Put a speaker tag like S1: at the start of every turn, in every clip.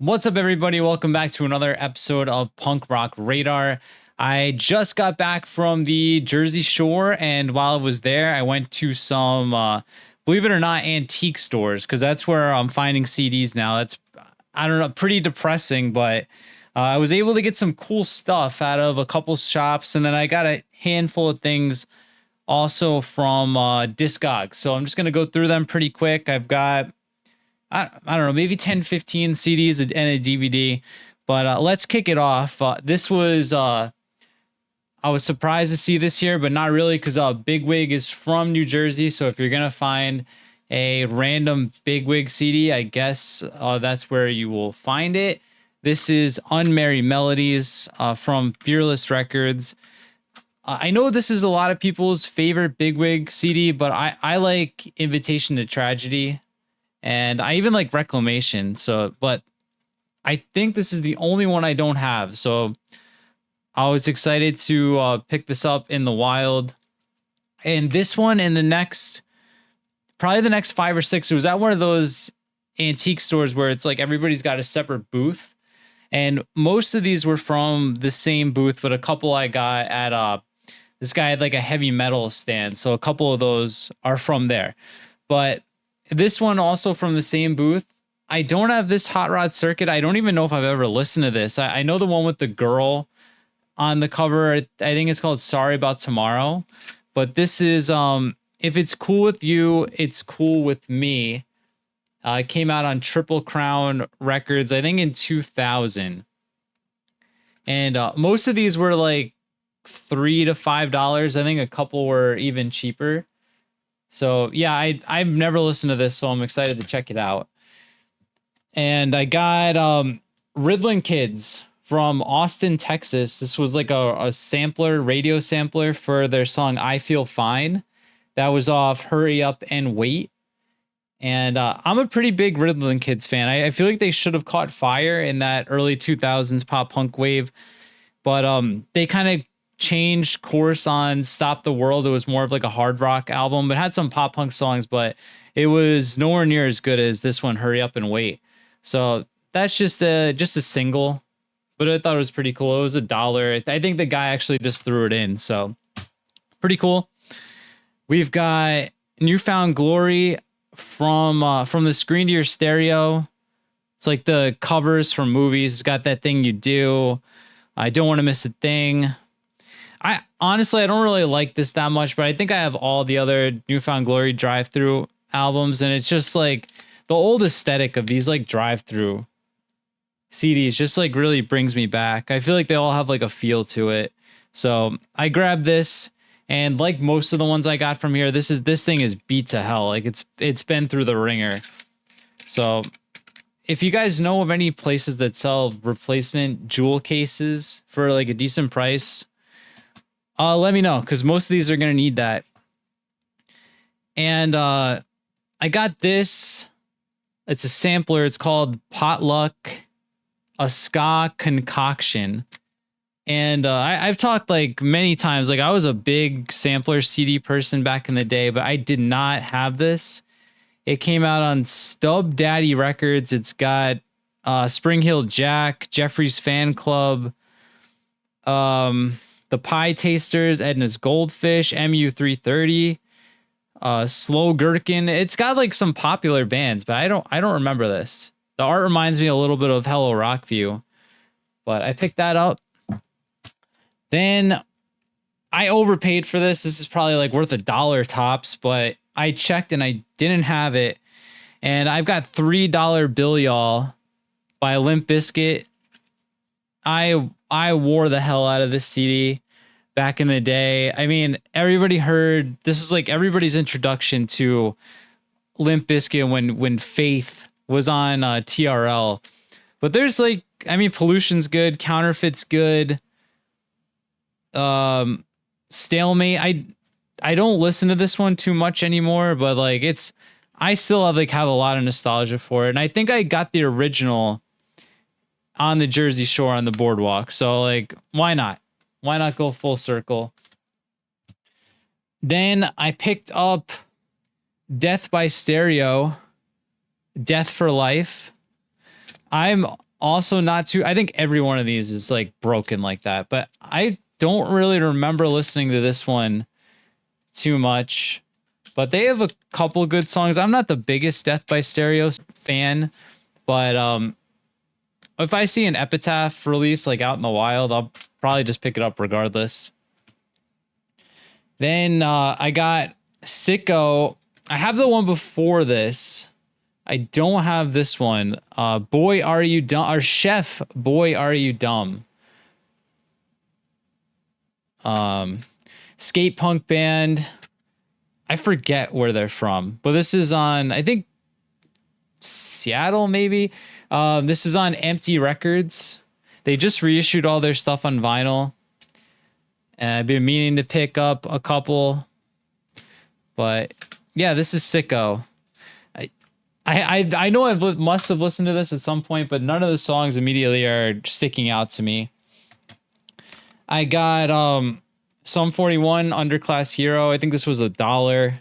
S1: What's up, everybody? Welcome back to another episode of Punk Rock Radar. I just got back from the Jersey Shore, and while I was there, I went to some, believe it or not, antique stores, because that's where I'm finding CDs now. That's, I don't know, pretty depressing, but I was able to get some cool stuff out of a couple shops, and then I got a handful of things also from Discogs. So I'm just going to go through them pretty quick. I've got I don't know, maybe 10, 15 CDs and a DVD. But let's kick it off. This was, I was surprised to see this here, but not really, because Bigwig is from New Jersey. So if you're going to find a random Bigwig CD, I guess that's where you will find it. This is Unmarried Melodies from Fearless Records. I know this is a lot of people's favorite Bigwig CD, but I like Invitation to Tragedy. And I even like Reclamation. So, but I think this is the only one I don't have. So I was excited to pick this up in the wild. And this one and probably the next 5 or 6, it was at one of those antique stores where it's like everybody's got a separate booth. And most of these were from the same booth, but a couple I got at this guy had like a heavy metal stand. So a couple of those are from there. But this one also from the same booth. I don't have this Hot Rod Circuit. I don't even know if I've ever listened to this. I know the one with the girl on the cover. I think it's called Sorry About Tomorrow. But this is, If It's Cool With You, It's Cool With Me. It came out on Triple Crown Records, I think in 2000. And most of these were like $3 to $5. I think a couple were even cheaper. So yeah, I've never listened to this, so I'm excited to check it out. And I got Ridland Kids from Austin, Texas. This was like a radio sampler for their song I Feel Fine. That was off Hurry Up and Wait. And I'm a pretty big Ridland Kids fan. I feel like they should have caught fire in that early 2000s pop punk wave. But they kind of changed course on Stop the World. It was more of like a hard rock album, but had some pop punk songs, but it was nowhere near as good as this one, Hurry Up and Wait. So that's just a single, but I thought it was pretty cool. It was $1. I think the guy actually just threw it in. So pretty cool. We've got Newfound Glory from the Screen to Your Stereo. It's like the covers from movies. It's got That Thing You Do, I Don't Want to Miss a Thing. I don't really like this that much, but I think I have all the other Newfound Glory drive-through albums, and it's just like the old aesthetic of these like drive-through CDs just like really brings me back. I feel like they all have like a feel to it. So I grabbed this, and like most of the ones I got from here, this thing is beat to hell. Like it's been through the ringer. So if you guys know of any places that sell replacement jewel cases for like a decent price, let me know, because most of these are going to need that. And I got this. It's a sampler. It's called Potluck, a ska concoction. And I've talked like many times, like I was a big sampler CD person back in the day, but I did not have this. It came out on Stub Daddy Records. It's got Spring Hill Jack, Jeffrey's Fan Club, The Pie Tasters, Edna's Goldfish, MU330, Slow Gherkin. It's got like some popular bands, but I don't remember this. The art reminds me a little bit of Hello Rockview, but I picked that up. Then I overpaid for this. This is probably like worth $1 tops, but I checked and I didn't have it. And I've got $3 Bill Y'all by Limp Bizkit. I wore the hell out of this CD back in the day. I mean, everybody heard, this is like everybody's introduction to Limp Bizkit when Faith was on TRL. But there's like, I mean, Pollution's good, Counterfeit's good. Stalemate, I don't listen to this one too much anymore, but like I still have a lot of nostalgia for it. And I think I got the original on the Jersey Shore on the boardwalk. So like, why not? Why not go full circle? Then I picked up Death by Stereo, Death for Life. I'm also not too, I think every one of these is like broken like that, but I don't really remember listening to this one too much. But they have a couple good songs. I'm not the biggest Death by Stereo fan, but if I see an Epitaph release like out in the wild, I'll probably just pick it up regardless. Then I got Sicko. I have the one before this. I don't have this one. Boy, Are You Dumb? Or Chef, Boy, Are You Dumb? Skate punk band. I forget where they're from, but this is on, I think, Seattle, maybe. This is on Empty Records. They just reissued all their stuff on vinyl. And I've been meaning to pick up a couple. But yeah, this is Sicko. I know must have listened to this at some point, but none of the songs immediately are sticking out to me. I got Sum 41, Underclass Hero. I think this was $1.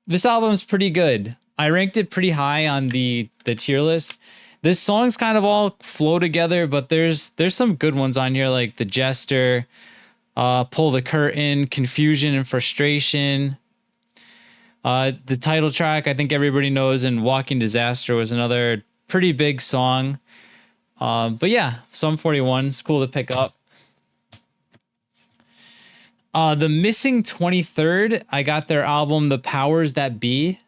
S1: This album's pretty good. I ranked it pretty high on the tier list. This song's kind of all flow together, but there's some good ones on here like The Jester, Pull the Curtain, Confusion and Frustration. The title track, I think everybody knows, and Walking Disaster was another pretty big song. But yeah, Sum 41 is cool to pick up. The Missing 23rd, I got their album The Powers That Be.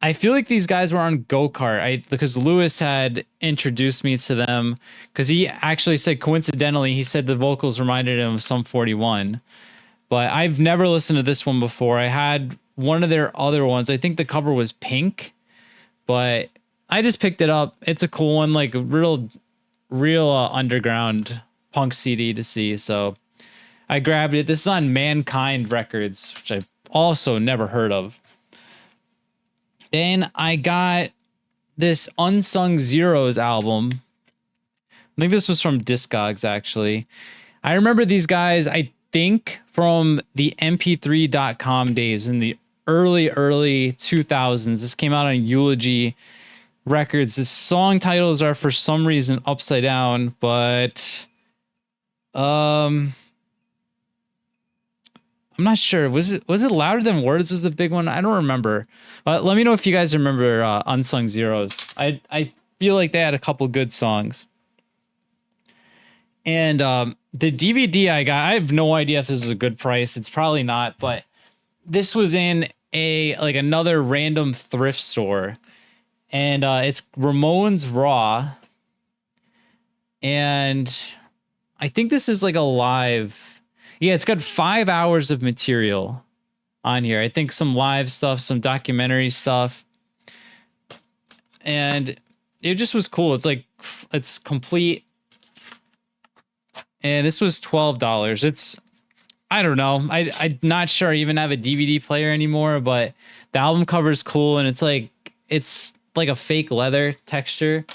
S1: I feel like these guys were on Go-Kart because Lewis had introduced me to them because he actually said, coincidentally, he said the vocals reminded him of Sum 41. But I've never listened to this one before. I had one of their other ones. I think the cover was pink, but I just picked it up. It's a cool one, like a real underground punk CD to see. So I grabbed it. This is on Mankind Records, which I've also never heard of. Then I got this Unsung Zeros album. I think this was from Discogs, actually. I remember these guys, I think, from the mp3.com days in the early 2000s. This came out on Eulogy Records. The song titles are for some reason upside down, but I'm not sure. Was it Louder Than Words was the big one? I don't remember. Let me know if you guys remember Unsung Zeros. I feel like they had a couple good songs. And the DVD I got, I have no idea if this is a good price. It's probably not, but this was in another random thrift store. And it's Ramons Raw. And I think this is like a live. Yeah, it's got 5 hours of material on here. I think some live stuff, some documentary stuff. And it just was cool. It's complete. And this was $12. I don't know. I'm not sure I even have a DVD player anymore, but the album cover is cool. And it's like a fake leather texture.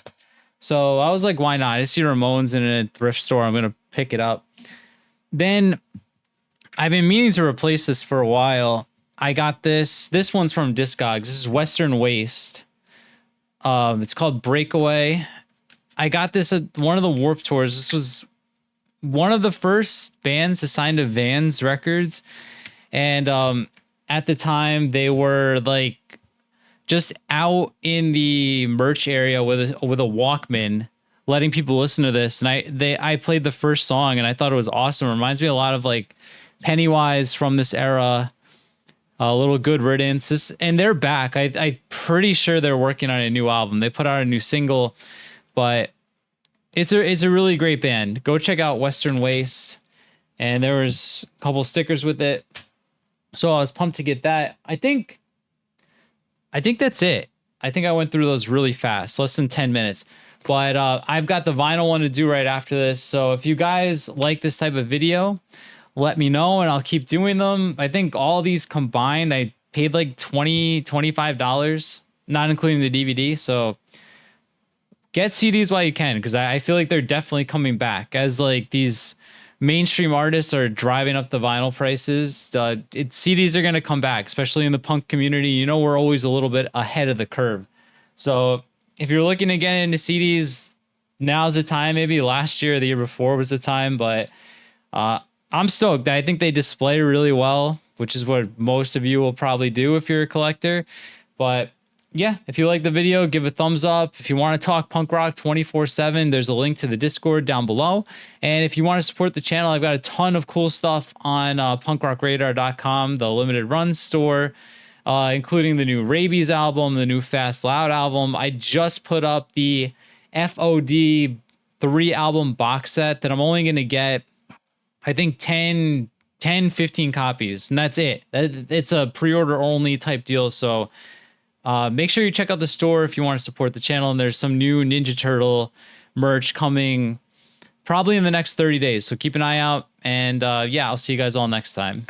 S1: So I was like, why not? I see Ramones in a thrift store. I'm going to pick it up. Then I've been meaning to replace this for a while. I got this. This one's from Discogs. This is Western Waste. It's called Breakaway. I got this at one of the Warped Tours. This was one of the first bands to sign to Vans Records. And at the time, they were like just out in the merch area with a Walkman, letting people listen to this. And I played the first song and I thought it was awesome. It reminds me a lot of like Pennywise from this era, a little Good Riddance. And they're back. I'm pretty sure they're working on a new album. They put out a new single, but it's a really great band. Go check out Western Waste. And there was a couple stickers with it. So I was pumped to get that. I think that's it. I think I went through those really fast, less than 10 minutes. But I've got the vinyl one to do right after this. So if you guys like this type of video, let me know and I'll keep doing them. I think all these combined, I paid like $25, not including the DVD. So get CDs while you can, because I feel like they're definitely coming back as like these mainstream artists are driving up the vinyl prices. CDs are going to come back, especially in the punk community. You know, we're always a little bit ahead of the curve. So if you're looking to get into CDs, now's the time. Maybe last year or the year before was the time, but I'm stoked. I think they display really well, which is what most of you will probably do if you're a collector. But yeah, if you like the video, give a thumbs up. If you want to talk punk rock 24/7, there's a link to the Discord down below. And if you want to support the channel, I've got a ton of cool stuff on punkrockradar.com, the limited run store, including the new Rabies album, the new Fast Loud album. I just put up the FOD 3 album box set that I'm only going to get, I think 10, 15 copies, and that's it. It's a pre-order only type deal. So make sure you check out the store if you want to support the channel. And there's some new Ninja Turtle merch coming probably in the next 30 days. So keep an eye out. And yeah, I'll see you guys all next time.